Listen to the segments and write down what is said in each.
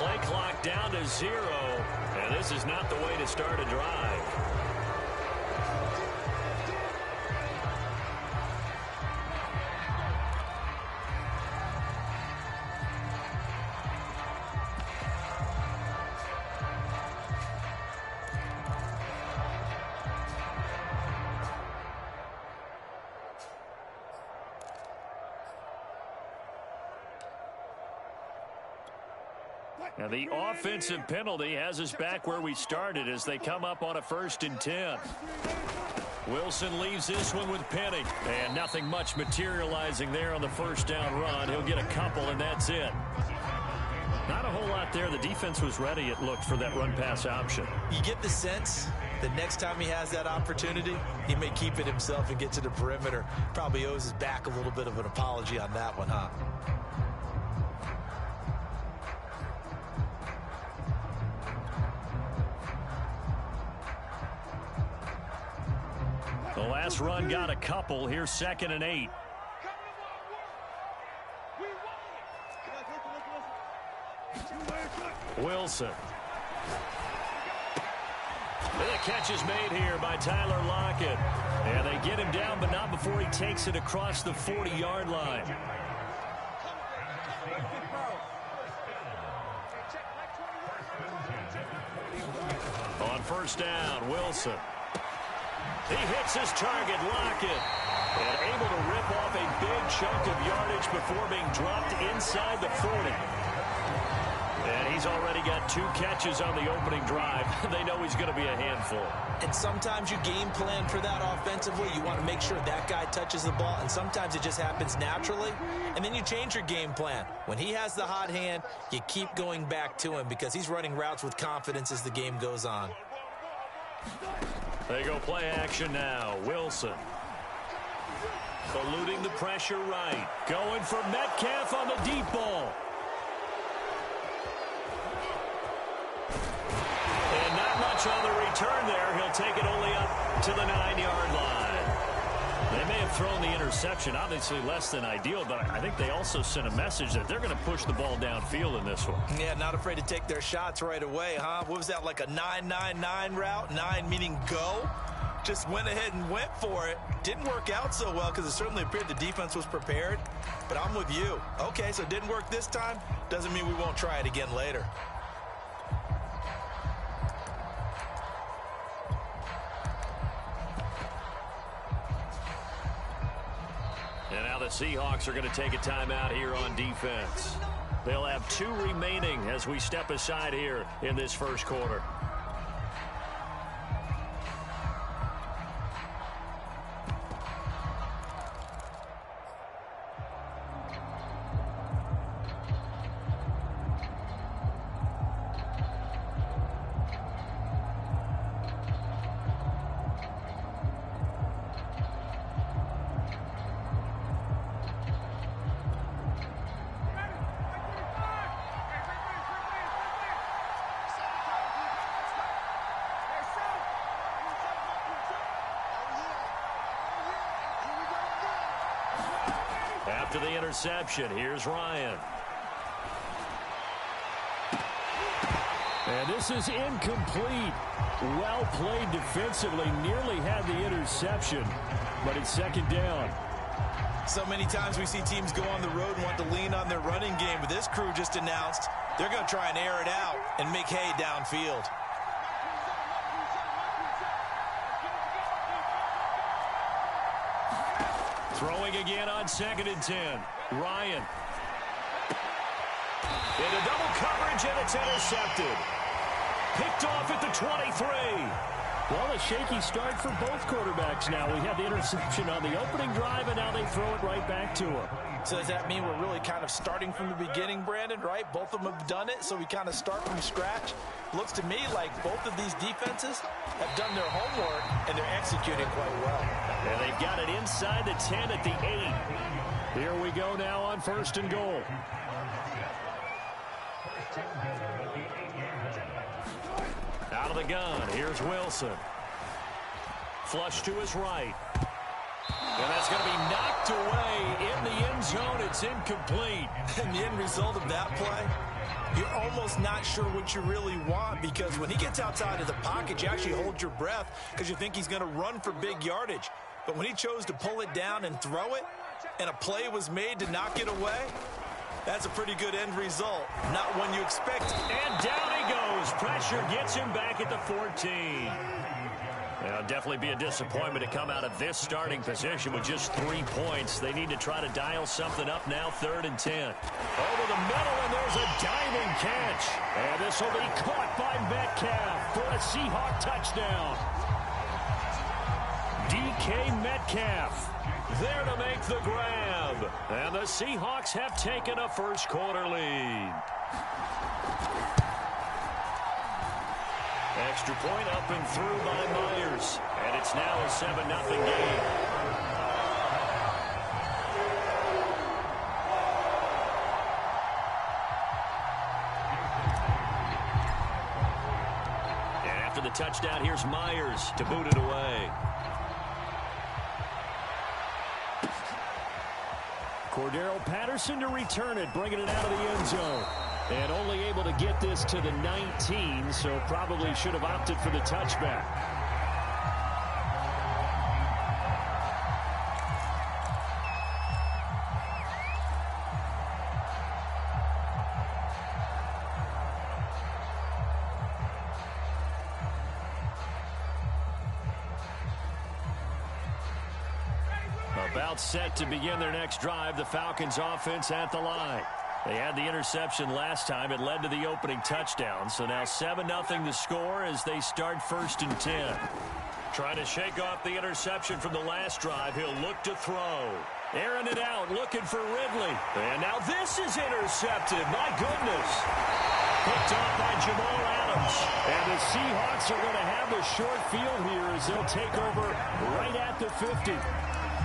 Play clock down to 0, and this is not the way to start a drive. Now the offensive penalty has us back where we started as they come up on a 1st and 10. Wilson leaves this one with Penny. And nothing much materializing there on the 1st down run. He'll get a couple, and that's it. Not a whole lot there. The defense was ready, it looked, for that run-pass option. You get the sense that next time he has that opportunity, he may keep it himself and get to the perimeter. Probably owes his back a little bit of an apology on that one, huh? The last run got a couple. Here's 2nd and 8. Wilson. The catch is made here by Tyler Lockett. And they get him down, but not before he takes it across the 40-yard line. On 1st down, Wilson. He hits his target, Lockett, and able to rip off a big chunk of yardage before being dropped inside the 40. And he's already got 2 catches on the opening drive. They know he's going to be a handful. And sometimes you game plan for that offensively. You want to make sure that guy touches the ball, and sometimes it just happens naturally. And then you change your game plan. When he has the hot hand, you keep going back to him because he's running routes with confidence as the game goes on. They go play action now. Wilson. Eluding the pressure right. Going for Metcalf on the deep ball. And not much on the return there. He'll take it only up to the 9-yard line. They may have thrown the interception. Obviously less than ideal, but I think they also sent a message that they're going to push the ball downfield in this one. Yeah, not afraid to take their shots right away, huh? What was that, like a 9-9-9 route? 9 meaning go? Just went ahead and went for it. Didn't work out so well because it certainly appeared the defense was prepared. But I'm with you. Okay, so it didn't work this time. Doesn't mean we won't try it again later. And now the Seahawks are going to take a timeout here on defense. They'll have 2 remaining as we step aside here in this 1st quarter. After the interception, here's Ryan. And this is incomplete. Well played defensively. Nearly had the interception, but it's 2nd down. So many times we see teams go on the road and want to lean on their running game, but this crew just announced they're going to try and air it out and make hay downfield. Throwing again on 2nd and 10. Ryan. Into double coverage, and it's intercepted. Picked off at the 23. Well, a shaky start for both quarterbacks now. We had the interception on the opening drive, and now they throw it right back to him. So does that mean we're really kind of starting from the beginning, Brandon, right? Both of them have done it, so we kind of start from scratch. Looks to me like both of these defenses have done their homework, and they're executing quite well. And they've got it inside the 10 at the 8. Here we go now on 1st and goal. Out of the gun, here's Wilson. Flush to his right. And that's going to be knocked knocked away in the end zone. It's incomplete. And the end result of that play, you're almost not sure what you really want, because when he gets outside of the pocket, you actually hold your breath because you think he's going to run for big yardage. But when he chose to pull it down and throw it, and a play was made to knock it away, that's a pretty good end result. Not one you expect. And down he goes. Pressure gets him back at the 14. It'll definitely be a disappointment to come out of this starting position with just 3 points. They need to try to dial something up now, 3rd and 10. Over the middle, and there's a diving catch. And this will be caught by Metcalf for a Seahawk touchdown. DK Metcalf there to make the grab. And the Seahawks have taken a first quarter lead. Extra point up and through by Myers. And it's now a 7-0 game. And after the touchdown, here's Myers to boot it away. Cordero Patterson to return it, bringing it out of the end zone. And only able to get this to the 19, so probably should have opted for the touchback. About set to begin their next drive, the Falcons offense at the line. They had the interception last time. It led to the opening touchdown. So now 7-0 the score as they start 1st and 10. Trying to shake off the interception from the last drive. He'll look to throw. Airing it out, looking for Ridley. And now this is intercepted. My goodness. Picked off by Jamal Adams. And the Seahawks are going to have a short field here as they'll take over right at the 50.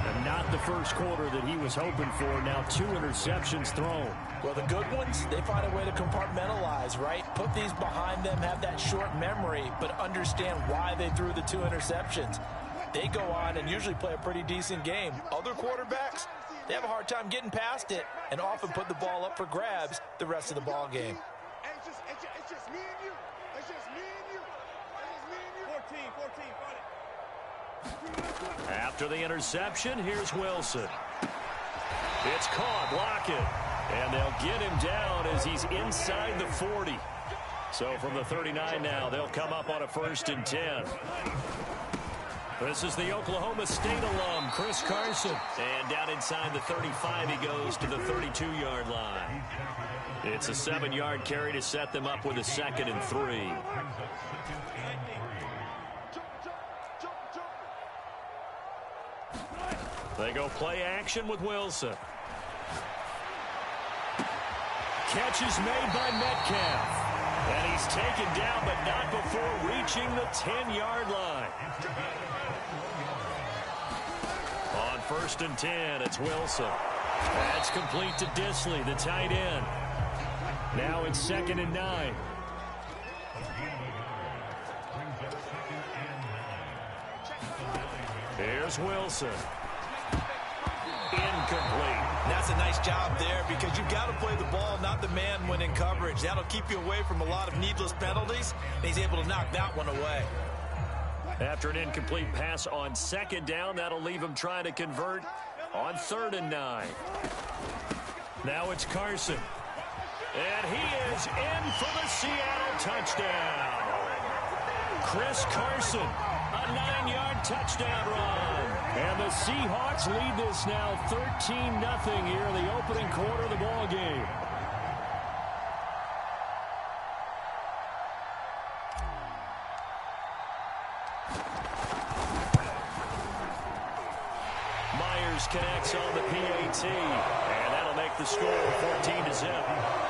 And not the first quarter that he was hoping for. Now 2 interceptions thrown. Well, the good ones, they find a way to compartmentalize, right? Put these behind them, have that short memory, but understand why they threw the 2 interceptions. They go on and usually play a pretty decent game. Other quarterbacks, they have a hard time getting past it and often put the ball up for grabs the rest of the ball game. It's just me and you. It's just me and you. It's just me and you. 14, got it. After the interception, here's Wilson. It's caught, block it. And they'll get him down as he's inside the 40. So from the 39 now, they'll come up on a 1st and 10. This is the Oklahoma State alum, Chris Carson. And down inside the 35, he goes to the 32-yard line. It's a 7-yard carry to set them up with a 2nd and 3. They go play action with Wilson. Catch is made by Metcalf. And he's taken down, but not before reaching the 10-yard line. On 1st and 10, it's Wilson. That's complete to Disley, the tight end. Now it's 2nd and 9. Here's Wilson. Incomplete. That's a nice job there because you've got to play the ball, not the man when in coverage. That'll keep you away from a lot of needless penalties, and he's able to knock that one away. After an incomplete pass on 2nd down, that'll leave him trying to convert on 3rd and 9. Now it's Carson. And he is in for the Seattle touchdown. Chris Carson, a 9-yard touchdown run. And the Seahawks lead this now 13-0 here in the opening quarter of the ball game. Myers connects on the PAT, and that'll make the score 14-0.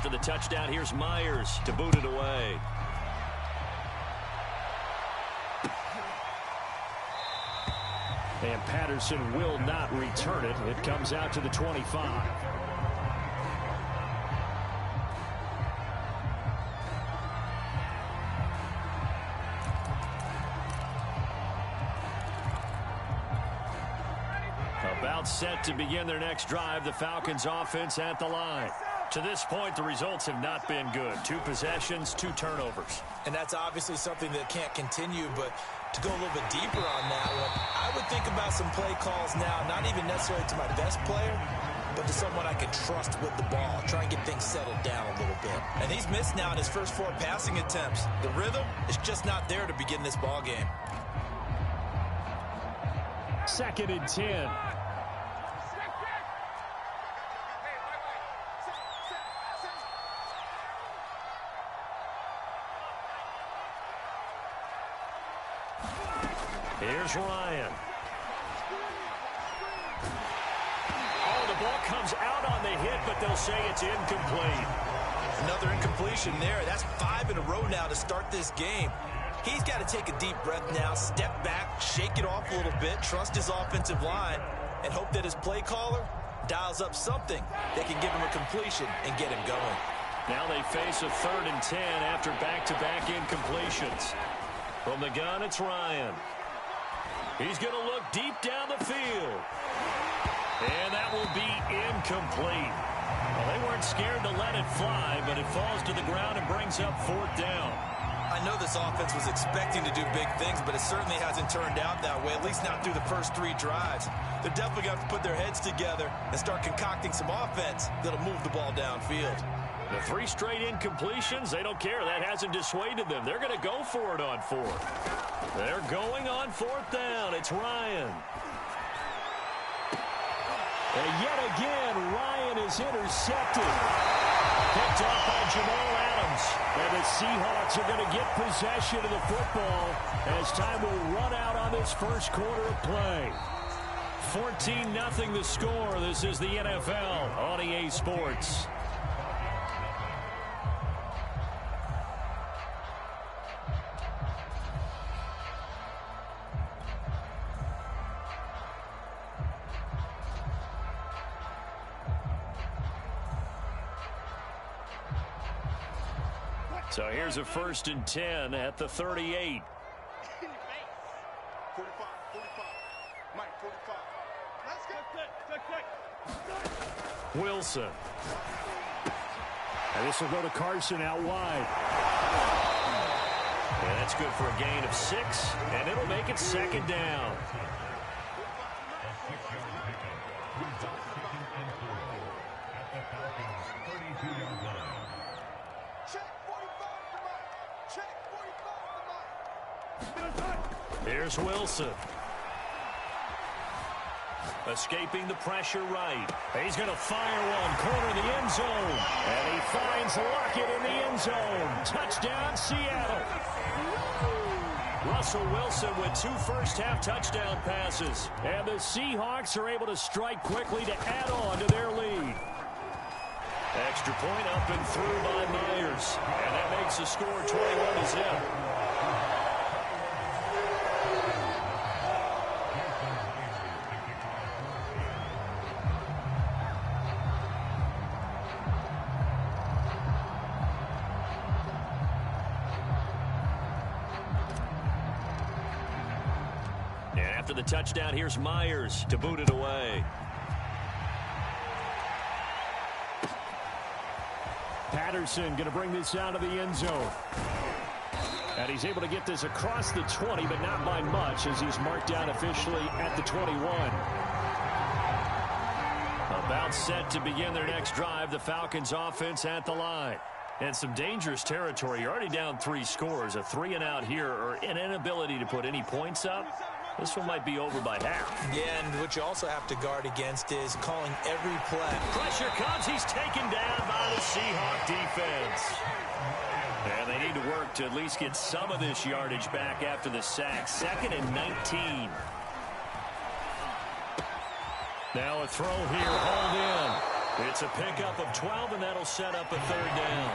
After the touchdown, here's Myers to boot it away. And Patterson will not return it. It comes out to the 25. About set to begin their next drive, the Falcons offense at the line. To this point, the results have not been good. 2 possessions, 2 turnovers. And that's obviously something that can't continue, but to go a little bit deeper on that one, I would think about some play calls now, not even necessarily to my best player, but to someone I can trust with the ball. Try and get things settled down a little bit. And he's missed now in his first 4 passing attempts. The rhythm is just not there to begin this ball game. 2nd and 10. Here's Ryan. Oh, the ball comes out on the hit, but they'll say it's incomplete. Another incompletion there. That's 5 in a row now to start this game. He's got to take a deep breath now, step back, shake it off a little bit, trust his offensive line, and hope that his play caller dials up something that can give him a completion and get him going. Now they face a 3rd and 10 after back-to-back incompletions. From the gun, it's Ryan. He's going to look deep down the field. And that will be incomplete. Well, they weren't scared to let it fly, but it falls to the ground and brings up 4th down. I know this offense was expecting to do big things, but it certainly hasn't turned out that way, at least not through the first 3 drives. They're definitely going to have to put their heads together and start concocting some offense that'll move the ball downfield. The 3 straight incompletions, they don't care. That hasn't dissuaded them. They're going to go for it on 4th. They're going on 4th down. It's Ryan. And yet again, Ryan is intercepted. Picked off by Jamal Adams. And the Seahawks are going to get possession of the football as time will run out on this first quarter of play. 14-0 the score. This is the NFL on EA Sports. So here's a 1st and 10 at the 38. 45. Mike, 45. Let's go. Wilson. And this will go to Carson out wide. And that's good for a gain of 6, and it'll make it 2nd down. Here's Wilson. Escaping the pressure right. He's going to fire one. Corner of the end zone. And he finds Lockett in the end zone. Touchdown, Seattle. Russell Wilson with 2 first-half touchdown passes. And the Seahawks are able to strike quickly to add on to their lead. Extra point up and through by Myers. And that makes the score 21-0. After the touchdown, here's Myers to boot it away. Patterson going to bring this out of the end zone. And he's able to get this across the 20, but not by much, as he's marked down officially at the 21. About set to begin their next drive, the Falcons offense at the line. And some dangerous territory. You're already down 3 scores. A 3-and-out here, or an inability to put any points up. This one might be over by half. Yeah, and what you also have to guard against is calling every play. Pressure comes. He's taken down by the Seahawk defense. And they need to work to at least get some of this yardage back after the sack. 2nd and 19. Now a throw here, hauled in. It's a pickup of 12, and that'll set up a 3rd down.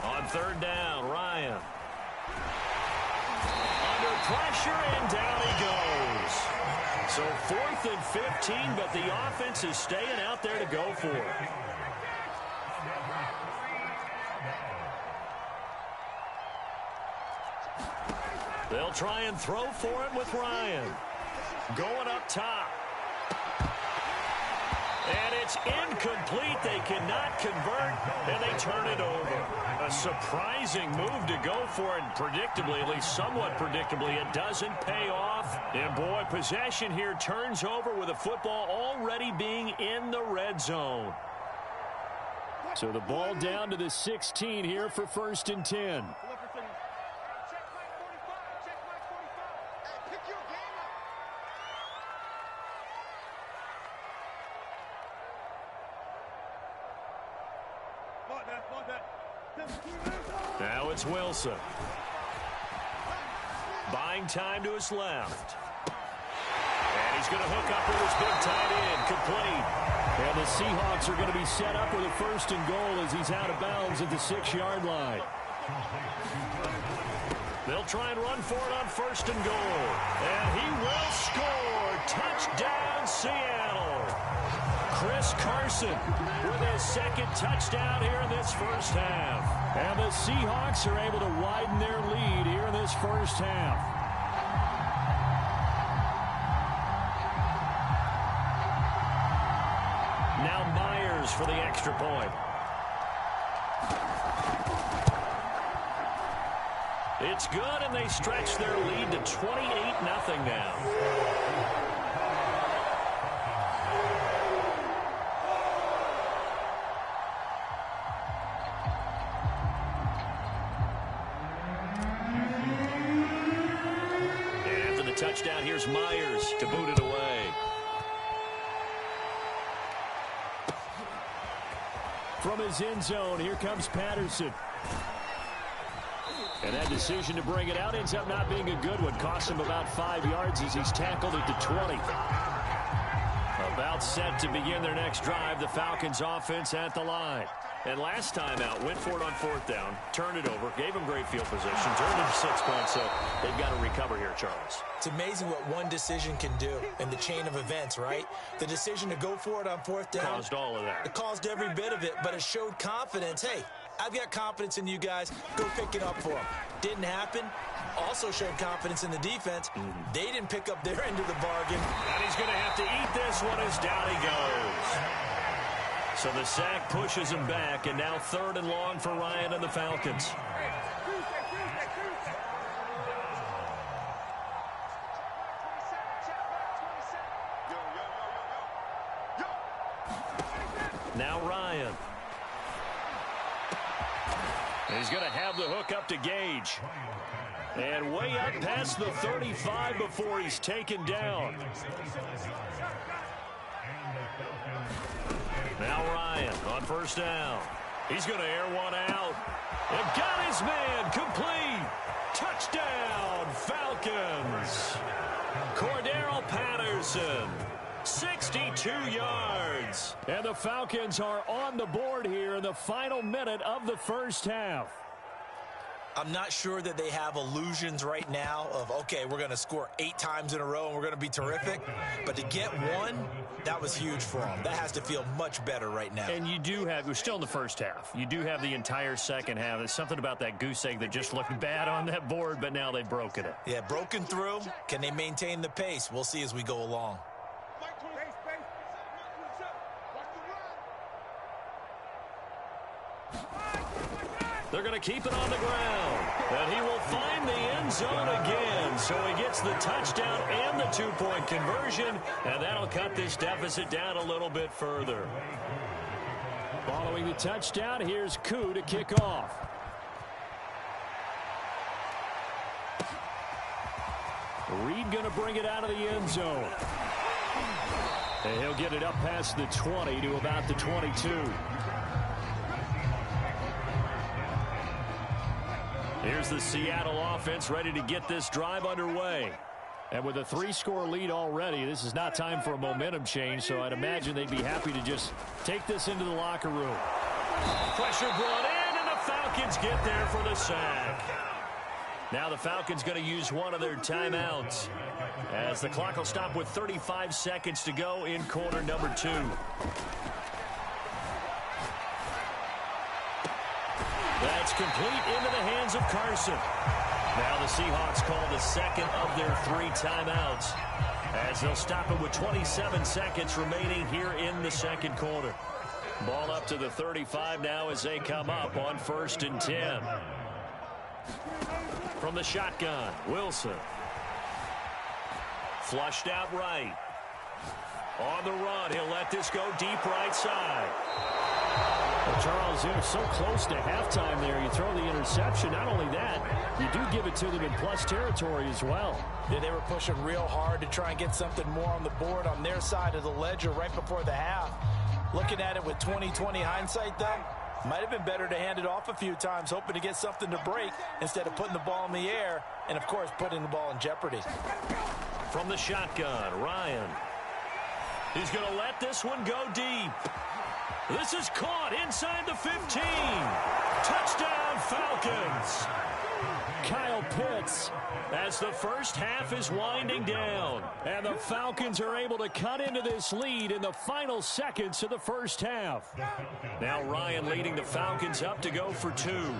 On 3rd down, Ryan. Under pressure, and down he goes. So 4th and 15, but the offense is staying out there to go for it. They'll try and throw for it with Ryan. Going up top. And it's incomplete. They cannot convert, and they turn it over. A surprising move to go for it. Predictably, at least somewhat predictably, it doesn't pay off. And, boy, possession here turns over with the football already being in the red zone. So the ball down to the 16 here for 1st and 10. Now it's Wilson. Buying time to his left. And he's going to hook up with his big tight end. Complete. And the Seahawks are going to be set up with a 1st and goal as he's out of bounds at the 6-yard line. They'll try and run for it on 1st and goal. And he will score. Touchdown, Seattle. Chris Carson with his 2nd touchdown here in this first half. And the Seahawks are able to widen their lead here in this first half. Now Myers for the extra point. It's good, and they stretch their lead to 28-0 now. Touchdown. Here's Myers to boot it away. From his end zone, here comes Patterson. And that decision to bring it out ends up not being a good one. Costs him about 5 yards as he's tackled at the 20. About set to begin their next drive. The Falcons offense at the line. And last time out, went for it on 4th down, turned it over, gave them great field position, turned it to 6 points, so they've got to recover here, Charles. It's amazing what one decision can do in the chain of events, right? The decision to go for it on 4th down. Caused all of that. It caused every bit of it, but it showed confidence. Hey, I've got confidence in you guys. Go pick it up for them. Didn't happen. Also showed confidence in the defense. They didn't pick up their end of the bargain. And he's going to have to eat this one as down he goes. So the sack pushes him back, and now 3rd and long for Ryan and the Falcons. Now Ryan. He's going to have the hook up to Gage. And way up past the 35 before he's taken down. Now Ryan on 1st down. He's going to air one out. And got his man complete. Touchdown, Falcons. Cordero Patterson, 62 yards. And the Falcons are on the board here in the final minute of the first half. I'm not sure that they have illusions right now of, okay, we're going to score 8 times in a row and we're going to be terrific. But to get one, that was huge for them. That has to feel much better right now. And you do have, we're still in the first half. You do have the entire second half. There's something about that goose egg that just looked bad on that board, but now they've broken it. Yeah, broken through. Can they maintain the pace? We'll see as we go along. They're going to keep it on the ground. And he will find the end zone again. So he gets the touchdown and the 2-point conversion. And that'll cut this deficit down a little bit further. Following the touchdown, here's Koo to kick off. Reed going to bring it out of the end zone. And he'll get it up past the 20 to about the 22. Here's the Seattle offense ready to get this drive underway. And with a 3-score lead already, this is not time for a momentum change, so I'd imagine they'd be happy to just take this into the locker room. Pressure brought in, and the Falcons get there for the sack. Now the Falcons going to use one of their timeouts as the clock will stop with 35 seconds to go in quarter number 2. That's complete into the hands of Carson. Now the Seahawks call the second of their 3 timeouts as they'll stop it with 27 seconds remaining here in the second quarter. Ball up to the 35 now as they come up on 1st and 10. From the shotgun, Wilson. Flushed out right. On the run, he'll let this go deep right side. Well, Charles, you're so close to halftime there. You throw the interception. Not only that, you do give it to them in plus territory as well. Yeah, they were pushing real hard to try and get something more on the board on their side of the ledger right before the half. Looking at it with 20/20 hindsight, though, might have been better to hand it off a few times, hoping to get something to break instead of putting the ball in the air and, of course, putting the ball in jeopardy. From the shotgun, Ryan. He's going to let this one go deep. This is caught inside the 15. Touchdown, Falcons. Kyle Pitts. As the first half is winding down. And the Falcons are able to cut into this lead in the final seconds of the first half. Now Ryan leading the Falcons up to go for 2.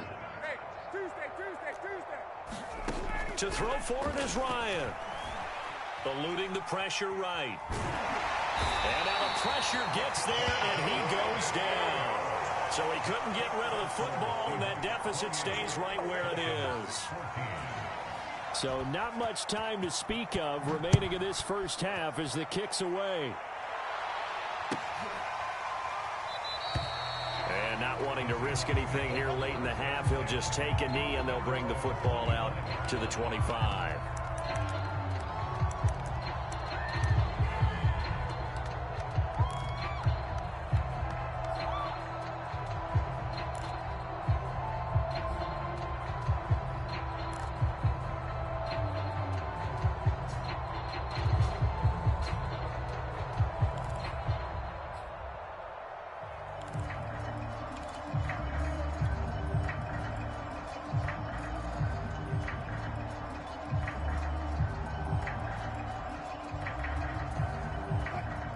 To throw for it is Ryan. Eluding the pressure right. And now the pressure gets there, and he goes down. So he couldn't get rid of the football, and that deficit stays right where it is. So not much time to speak of remaining in this first half as the kick's away. And not wanting to risk anything here late in the half, he'll just take a knee, and they'll bring the football out to the 25.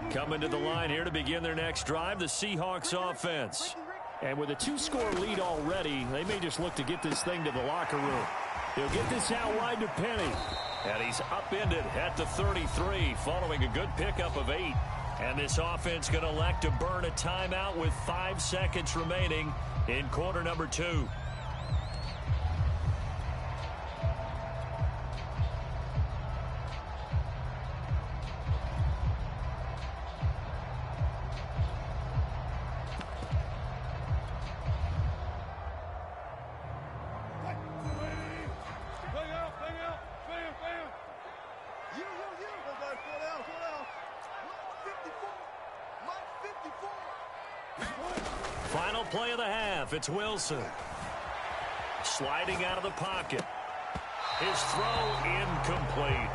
Coming to the line here to begin their next drive, the Seahawks offense. And with a 2-score lead already, they may just look to get this thing to the locker room. They'll get this out wide to Penny. And he's upended at the 33 following a good pickup of 8. And this offense going to elect to burn a timeout with 5 seconds remaining in quarter number 2. Final play of the half. It's Wilson. Sliding out of the pocket. His throw incomplete.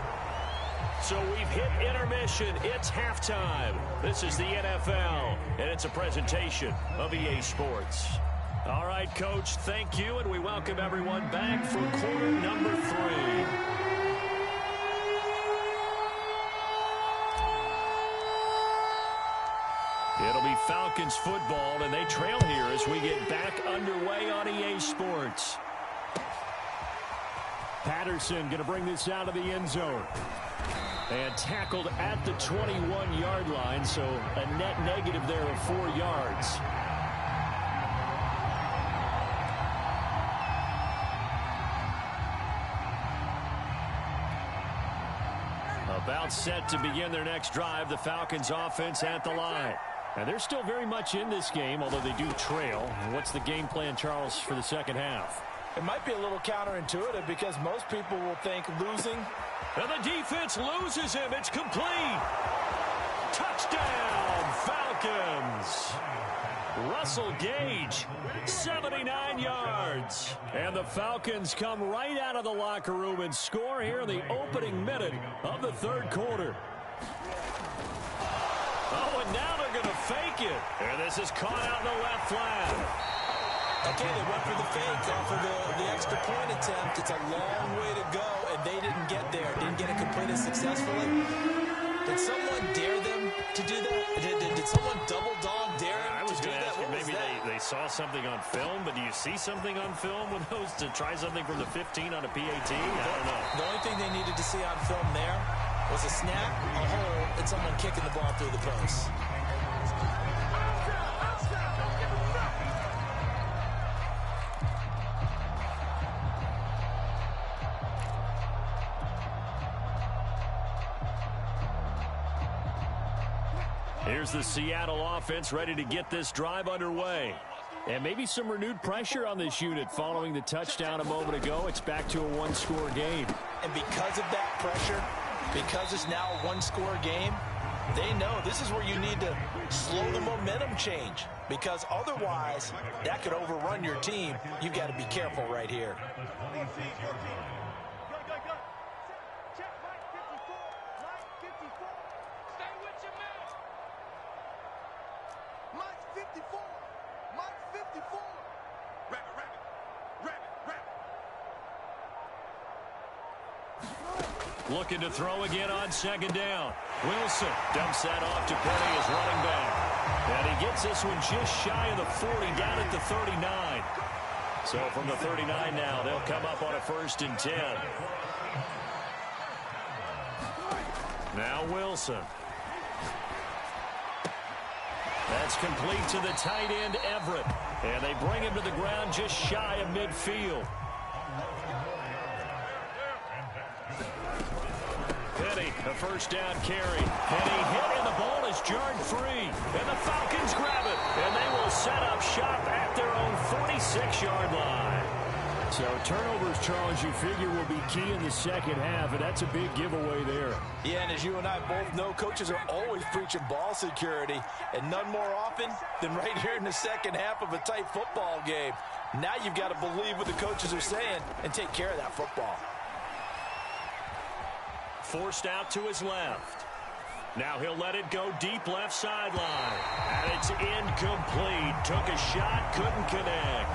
So we've hit intermission. It's halftime. This is the NFL, and it's a presentation of EA Sports. All right, Coach, thank you, and we welcome everyone back for quarter number 3. It'll be Falcons football, and they trail here as we get back underway on EA Sports. Patterson going to bring this out of the end zone. And tackled at the 21-yard line, so a net negative there of 4 yards. About set to begin their next drive, the Falcons offense at the line. And they're still very much in this game, although they do trail. What's the game plan, Charles, for the second half? It might be a little counterintuitive because most people will think losing. And the defense loses him. It's complete. Touchdown, Falcons. Russell Gage, 79 yards. And the Falcons come right out of the locker room and score here in the opening minute of the third quarter. Oh, and now they're going to fake it. And this is caught out in the left flat. Okay, they went for the fake off of the extra point attempt. It's a long way to go, and they didn't get there. Didn't get it completed successfully. Did someone dare them to do that? Did someone double dog dare them to do that? Maybe they saw something on film, but do you see something on film with those to try something from the 15 on a PAT? I don't know. The only thing they needed to see on film there was a snap, a hole, and someone kicking the ball through the post. Here's the Seattle offense ready to get this drive underway. And maybe some renewed pressure on this unit following the touchdown a moment ago. It's back to a one-score game. And because of that pressure, because it's now a one-score game, they know this is where you need to slow the momentum change. Because otherwise, that could overrun your team. You've got to be careful right here. Looking to throw again on second down. Wilson dumps that off to Penny as running back. And he gets this one just shy of the 40, down at the 39. So from the 39 now, they'll come up on a 1st and 10. Now Wilson. That's complete to the tight end, Everett. And they bring him to the ground just shy of midfield. Penny, a 1st down carry. Penny hit, and the ball is jarred free. And the Falcons grab it. And they will set up shop at their own 46-yard line. So turnovers, Charles, you figure will be key in the second half, and that's a big giveaway there. Yeah, and as you and I both know, coaches are always preaching ball security, and none more often than right here in the second half of a tight football game. Now you've got to believe what the coaches are saying and take care of that football. Forced out to his left. Now he'll let it go deep left sideline. And it's incomplete. Took a shot, couldn't connect.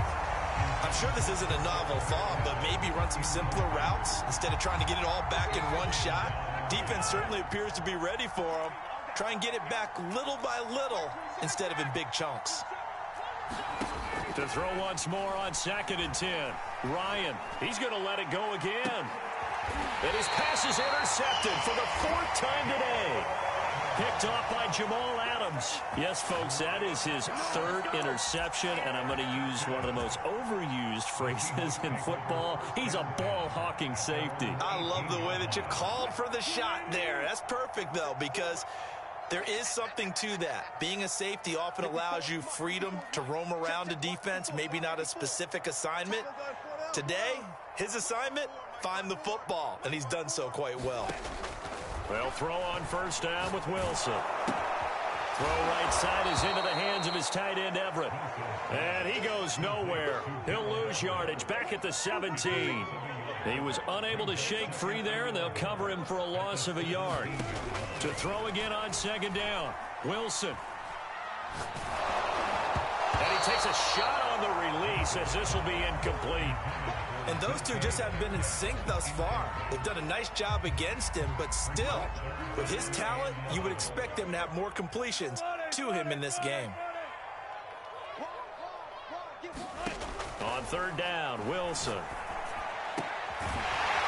I'm sure this isn't a novel thought, but maybe run some simpler routes instead of trying to get it all back in one shot. Defense certainly appears to be ready for him. Try and get it back little by little instead of in big chunks. To throw once more on 2nd and 10. Ryan, he's going to let it go again. And his pass is intercepted for the 4th time today. Picked off by Jamal Adams. Yes, folks, that is his 3rd interception, and I'm going to use one of the most overused phrases in football. He's a ball-hawking safety. I love the way that you called for the shot there. That's perfect, though, because there is something to that. Being a safety often allows you freedom to roam around a defense, maybe not a specific assignment. Today, his assignment, find the football, and he's done so quite well. They'll throw on 1st down with Wilson. Throw right side is into the hands of his tight end, Everett. And he goes nowhere. He'll lose yardage back at the 17. He was unable to shake free there, and they'll cover him for a loss of a yard. To throw again on 2nd down, Wilson. And he takes a shot on the release as this will be incomplete. And those two just haven't been in sync thus far. They've done a nice job against him, but still, with his talent, you would expect them to have more completions to him in this game. On 3rd down, Wilson.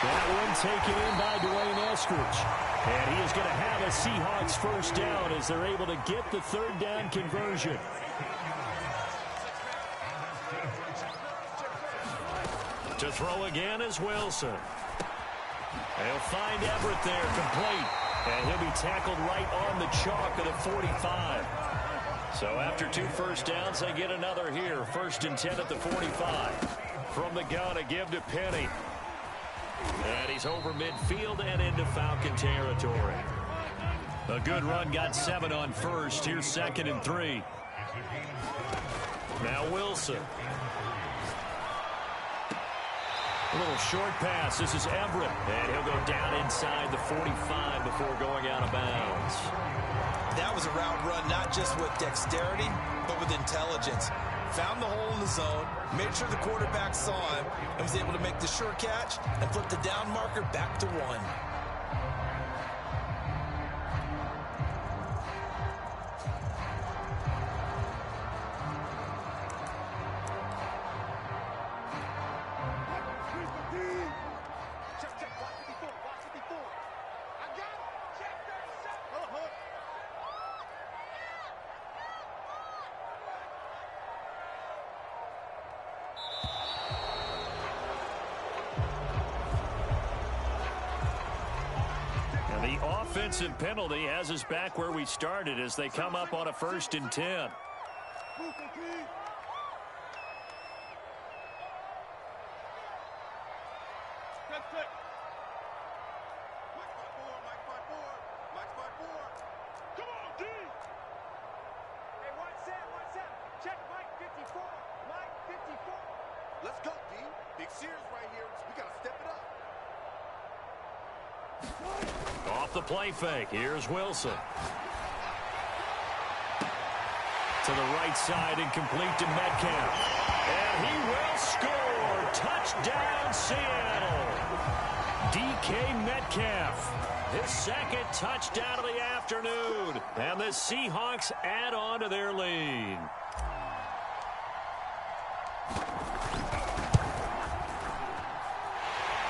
That one taken in by Dwayne Eskridge. And he is going to have a Seahawks 1st down as they're able to get the 3rd down conversion. To throw again is Wilson. They'll find Everett there, complete. And he'll be tackled right on the chalk at a 45. So after 2 1st downs, they get another here. 1st and 10 at the 45. From the gun, a give to Penny. And he's over midfield and into Falcon territory. A good run, got 7 on 1st. Here's 2nd and 3. Now Wilson. A little short pass. This is Everett. And he'll go down inside the 45 before going out of bounds. That was a route run not just with dexterity, but with intelligence. found the hole in the zone, made sure the quarterback saw him, and was able to make the sure catch and flip the down marker back to 1. The offensive penalty has us back where we started as they come up on a 1st and 10. Let's go, D. Big Sears right here. We got to step it up. Off the play fake. Here's Wilson. To the right side and complete to Metcalf. And he will score. Touchdown, Seattle. DK Metcalf. His 2nd touchdown of the afternoon. And the Seahawks add on to their lead.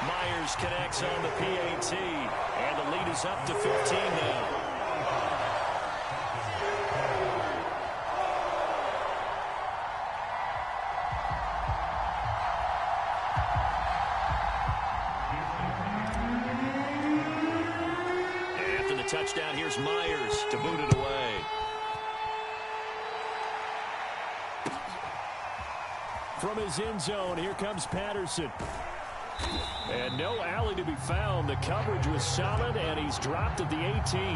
Myers connects on the PAT, and the lead is up to 15 now. After the touchdown, here's Myers to boot it away. From his end zone, here comes Patterson. And no alley to be found. The coverage was solid, and he's dropped at the 18.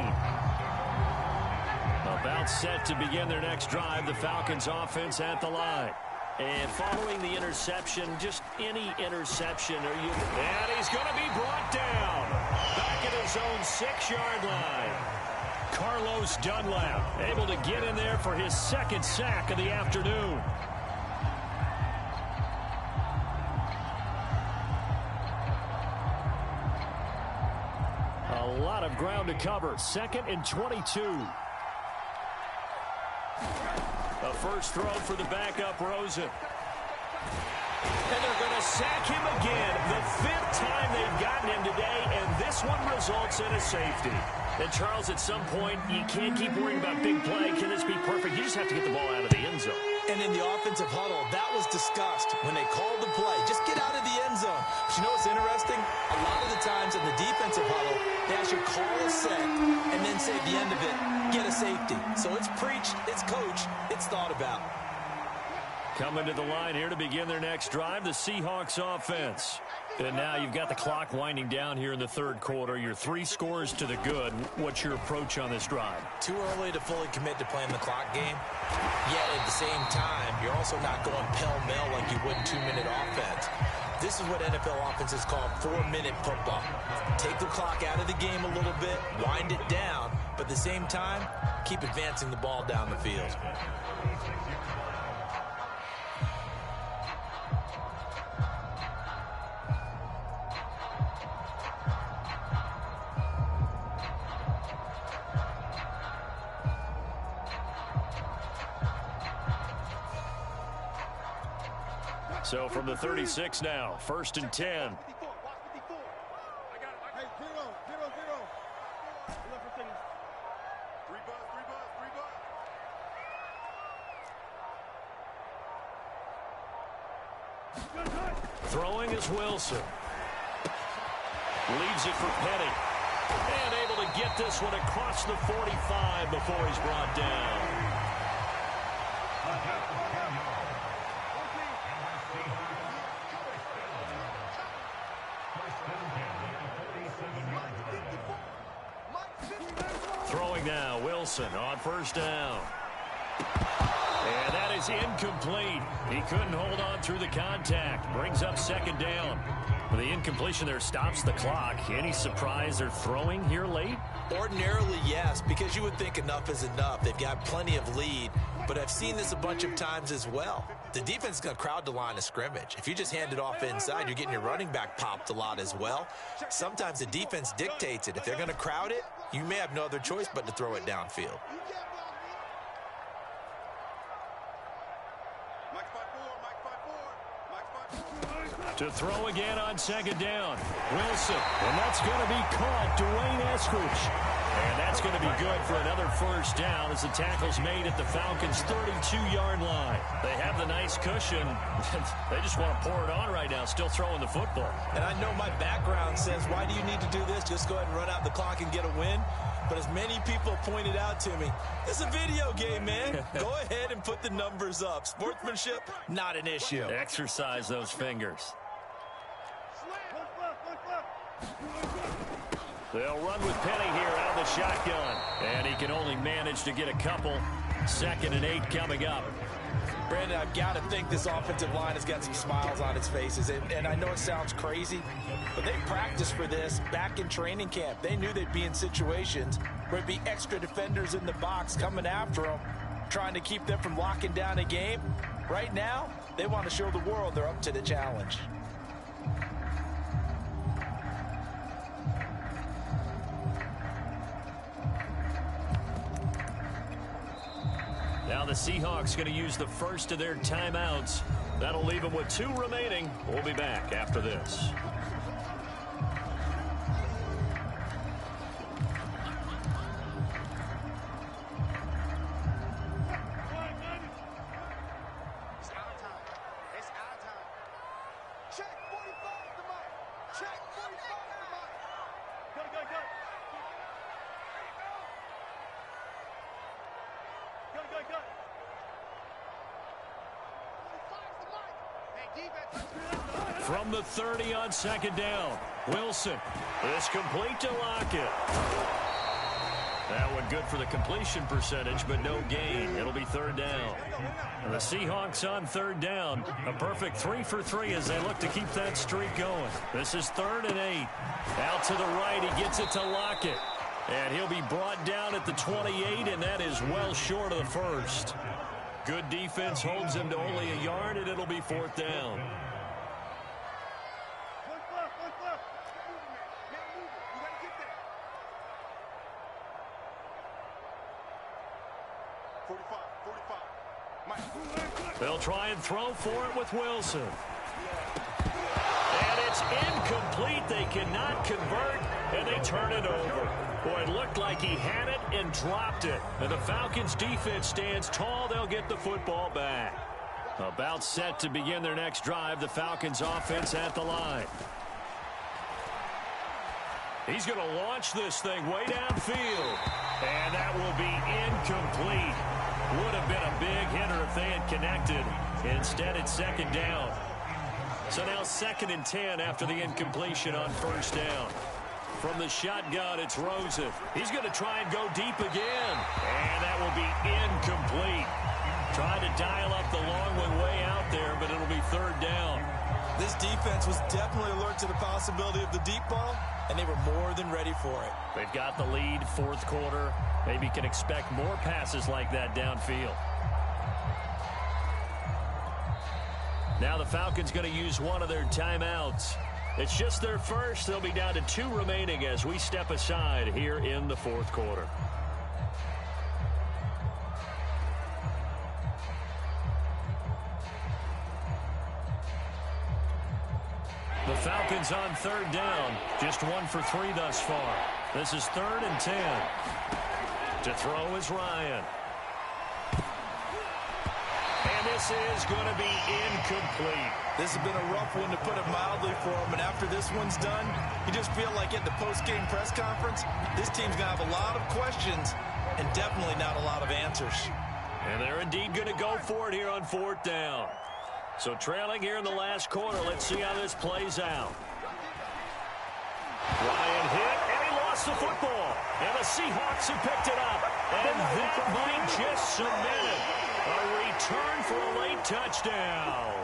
About set to begin their next drive, the Falcons offense at the line. And following the interception, just any interception. And he's going to be brought down. Back at his own 6-yard line. Carlos Dunlap able to get in there for his 2nd sack of the afternoon. A lot of ground to cover. 2nd and 22. A first throw for the backup, Rosen. And they're going to sack him again. The 5th time they've gotten him today, and this one results in a safety. And, Charles, at some point, you can't keep worrying about big play. Can this be perfect? You just have to get the ball out of the end zone. And in the offensive huddle, that was discussed when they called the play. Just get out of the end zone. But you know what's interesting? A lot of the times in the defensive huddle, they actually call a set and then say at the end of it, get a safety. So it's preached, it's coached, it's thought about. Coming to the line here to begin their next drive, the Seahawks offense. And now you've got the clock winding down here in the 3rd quarter. Your 3 scores to the good. What's your approach on this drive? Too early to fully commit to playing the clock game. Yet at the same time, you're also not going pell-mell like you would in 2-minute offense. This is what NFL offenses call 4-minute football. Take the clock out of the game a little bit, wind it down, but at the same time, keep advancing the ball down the field. So from the 36 now, 1st and 10. Hey, zero. 3 buzz. Throwing is Wilson. Leaves it for Petty. And able to get this one across the 45 before he's brought down. Throwing now, Wilson on 1st down. And that is incomplete. He couldn't hold on through the contact. Brings up 2nd down. The incompletion there stops the clock. Any surprise they're throwing here late? Ordinarily, yes, because you would think enough is enough. They've got plenty of lead, but I've seen this a bunch of times as well. The defense is going to crowd the line of scrimmage. If you just hand it off inside, you're getting your running back popped a lot as well. Sometimes the defense dictates it. If they're going to crowd it, you may have no other choice but to throw it downfield. To throw again on second down. Wilson, and that's going to be caught. Dwayne Eskridge. And that's going to be good for another first down as the tackle's made at the Falcons' 32-yard line. They have the nice cushion. They just want to pour it on right now, still throwing the football. And I know my background says, why do you need to do this? Just go ahead and run out the clock and get a win. But as many people pointed out to me, this is a video game, man. Go ahead and put the numbers up. Sportsmanship, not an issue. Exercise those fingers. They'll run with Penny here out of the shotgun. And he can only manage to get a couple. 2nd and 8 coming up. Brandon, I've got to think this offensive line has got some smiles on its faces. And I know it sounds crazy, but they practiced for this back in training camp. They knew they'd be in situations where it'd be extra defenders in the box coming after them, trying to keep them from locking down a game. Right now, they want to show the world they're up to the challenge. Now the Seahawks going to use the first of their timeouts. That'll leave them with 2 remaining. We'll be back after this. From the 30 on second down, Wilson. This complete to Lockett. That one good for the completion percentage, but no gain. It'll be 3rd down. And the Seahawks on 3rd down. A perfect 3 for 3 as they look to keep that streak going. This is 3rd and 8. Out to the right, he gets it to Lockett. And he'll be brought down at the 28, and that is well short of the first. Good defense holds him to only a yard, and it'll be 4th down. They'll try and throw for it with Wilson. And it's incomplete. They cannot convert, and they turn it over. Boy, it looked like he had it and dropped it. And the Falcons' defense stands tall. They'll get the football back. About set to begin their next drive. The Falcons' offense at the line. He's going to launch this thing way downfield. And that will be incomplete. Would have been a big hitter if they had connected. Instead, it's 2nd down. So now 2nd and 10 after the incompletion on 1st down. From the shotgun, it's Rosen. He's going to try and go deep again. And that will be incomplete. Trying to dial up the long one way out there, but it'll be 3rd down. This defense was definitely alert to the possibility of the deep ball, and they were more than ready for it. They've got the lead, 4th quarter. Maybe can expect more passes like that downfield. Now the Falcons going to use one of their timeouts. It's just their first. They'll be down to 2 remaining as we step aside here in the 4th quarter. The Falcons on 3rd down. Just 1 for 3 thus far. This is 3rd and 10. To throw is Ryan. And this is going to be incomplete. This has been a rough one, to put it mildly, for him. And after this one's done, you just feel like at the post-game press conference, this team's going to have a lot of questions and definitely not a lot of answers. And they're indeed going to go for it here on 4th down. So trailing here in the last quarter, let's see how this plays out. Ryan hit, and he lost the football. And the Seahawks have picked it up. And that might just cement it. A return for a late touchdown.